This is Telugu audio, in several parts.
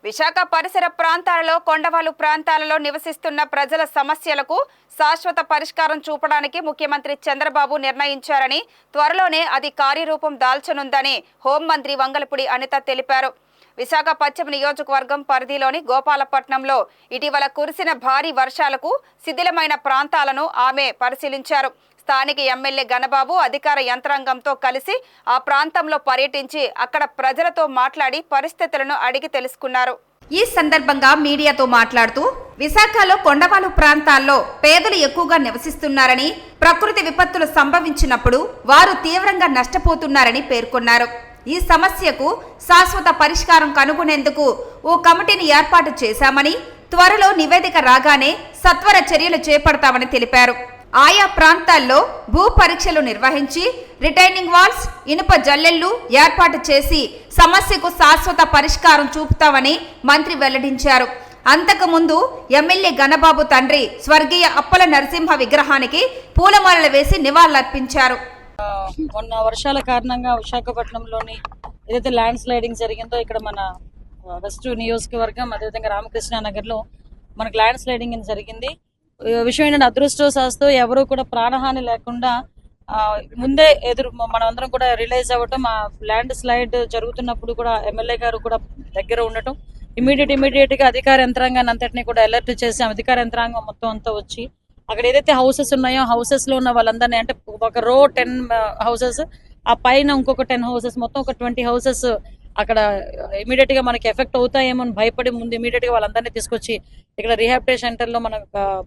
విశాఖ పరిసర ప్రాంతాలలో కొండవాలు ప్రాంతాలలో నివసిస్తున్న ప్రజల సమస్యలకు శాశ్వత పరిష్కారం చూపడానికి ముఖ్యమంత్రి చంద్రబాబు నిర్ణయించారని, త్వరలోనే అది కార్యరూపం దాల్చనుందని హోంమంత్రి వంగలపూడి అనిత తెలిపారు. విశాఖ పశ్చిమ నియోజకవర్గం పరిధిలోని గోపాలపట్నంలో ఇటీవల కురిసిన భారీ వర్షాలకు శిథిలమైన ప్రాంతాలను ఆమె పరిశీలించారు. స్థానిక ఎమ్మెల్యే గణబాబు అధికార యంత్రాంగంతో కలిసి ఆ ప్రాంతంలో పర్యటించి అక్కడ ప్రజలతో మాట్లాడి పరిస్థితులను అడిగి తెలుసుకున్నారు. ఈ సందర్భంగా మీడియాతో మాట్లాడుతూ, విశాఖలో కొండవాలు ప్రాంతాల్లో పేదలు ఎక్కువగా నివసిస్తున్నారని, ప్రకృతి విపత్తులు సంభవించినప్పుడు వారు తీవ్రంగా నష్టపోతున్నారని పేర్కొన్నారు. ఈ సమస్యకు శాశ్వత పరిష్కారం కనుగొనేందుకు ఓ కమిటీని ఏర్పాటు చేశామని, త్వరలో నివేదిక రాగానే సత్వర చర్యలు చేపడతామని తెలిపారు. ఆయా ప్రాంతాల్లో భూ పరీక్షలు నిర్వహించి రిటైనింగ్ వాల్స్, ఇనుప జల్లెళ్లు ఏర్పాటు చేసి సమస్యకు శాశ్వత పరిష్కారం చూపుతామని మంత్రి వెల్లడించారు. అంతకుముందు ఎమ్మెల్యే గణబాబు తండ్రి స్వర్గీయ అప్పల నరసింహ విగ్రహానికి పూలమాలలు వేసి నివాళులర్పించారు. మొన్న వర్షాల కారణంగా విశాఖపట్నంలోని ఏదైతే ల్యాండ్ స్లైడింగ్ జరిగిందో, ఇక్కడ మన వెస్ట్ నియోజకవర్గం అదేవిధంగా రామకృష్ణ నగర్ లో మనకు ల్యాండ్ స్లైడింగ్ జరిగింది. విషయం ఏంటంటే, అదృష్టవశాత్తు ఎవరు కూడా ప్రాణహాని లేకుండా ముందే మనందరం కూడా రిలైజ్ అవ్వటం, ఆ ల్యాండ్ స్లైడ్ జరుగుతున్నప్పుడు కూడా ఎమ్మెల్యే గారు కూడా దగ్గర ఉండటం, ఇమీడియట్ గా అధికార యంత్రాంగాన్ని అంతటినీ కూడా అలర్ట్ చేసి అధికార యంత్రాంగం మొత్తం అంతా వచ్చి అక్కడ ఏదైతే హౌసెస్ ఉన్నాయో హౌసెస్ లో ఉన్న వాళ్ళందరినీ, అంటే ఒక రో 10 హౌసెస్, ఆ పైన ఇంకొక 10 హౌసెస్, మొత్తం ఒక 20 హౌసెస్ అక్కడ ఇమీడియట్ గా మనకి ఎఫెక్ట్ అవుతాయేమో అని భయపడి ముందు ఇమీడియట్ గా వాళ్ళందరినీ తీసుకొచ్చి ఇక్కడ రీహాబిలిటేషన్ సెంటర్ లో మన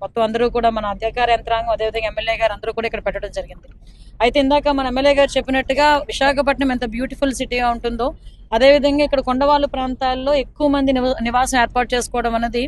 మొత్తం అందరూ కూడా మన అధికార యంత్రాంగం అదేవిధంగా ఎమ్మెల్యే గారు అందరూ కూడా ఇక్కడ పెట్టడం జరిగింది. అయితే ఇందాక మన ఎమ్మెల్యే గారు చెప్పినట్టుగా విశాఖపట్నం ఎంత బ్యూటిఫుల్ సిటీగా ఉంటుందో, అదేవిధంగా ఇక్కడ కొండవాళ్ళు ప్రాంతాల్లో ఎక్కువ మంది నివాసం ఏర్పాటు చేసుకోవడం అనేది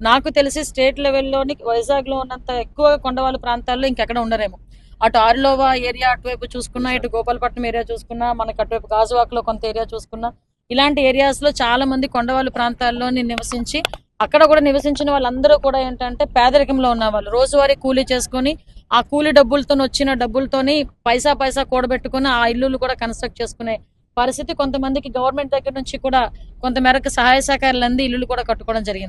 నాకు తెలిసి స్టేట్ లెవెల్లోని వైజాగ్ లో ఉన్నంత ఎక్కువ కొండవాళ్ళ ప్రాంతాల్లో ఇంకెక్కడ ఉండరేమో. అటు ఆరులోవా ఏరియా అటువైపు చూసుకున్నా, ఇటు గోపాలపట్నం ఏరియా చూసుకున్నా, మనకు అటువైపు గాజువాక్ లో కొంత ఏరియా చూసుకున్నా, ఇలాంటి ఏరియాస్ లో చాలా మంది కొండవాళ్ళ ప్రాంతాల్లోని నివసించి అక్కడ కూడా నివసించిన వాళ్ళందరూ కూడా ఏంటంటే పేదరికంలో ఉన్న వాళ్ళు, రోజువారీ కూలీ చేసుకుని ఆ కూలీ డబ్బులతో వచ్చిన డబ్బులతోని పైసా కూడబెట్టుకుని ఆ ఇల్లులు కూడా కన్స్ట్రక్ట్ చేసుకునే పరిస్థితి, కొంతమందికి గవర్నమెంట్ దగ్గర నుంచి కూడా కొంత మేరకు సహాయ సహకారాలు అంది ఇల్లులు కూడా కట్టుకోవడం జరిగింది.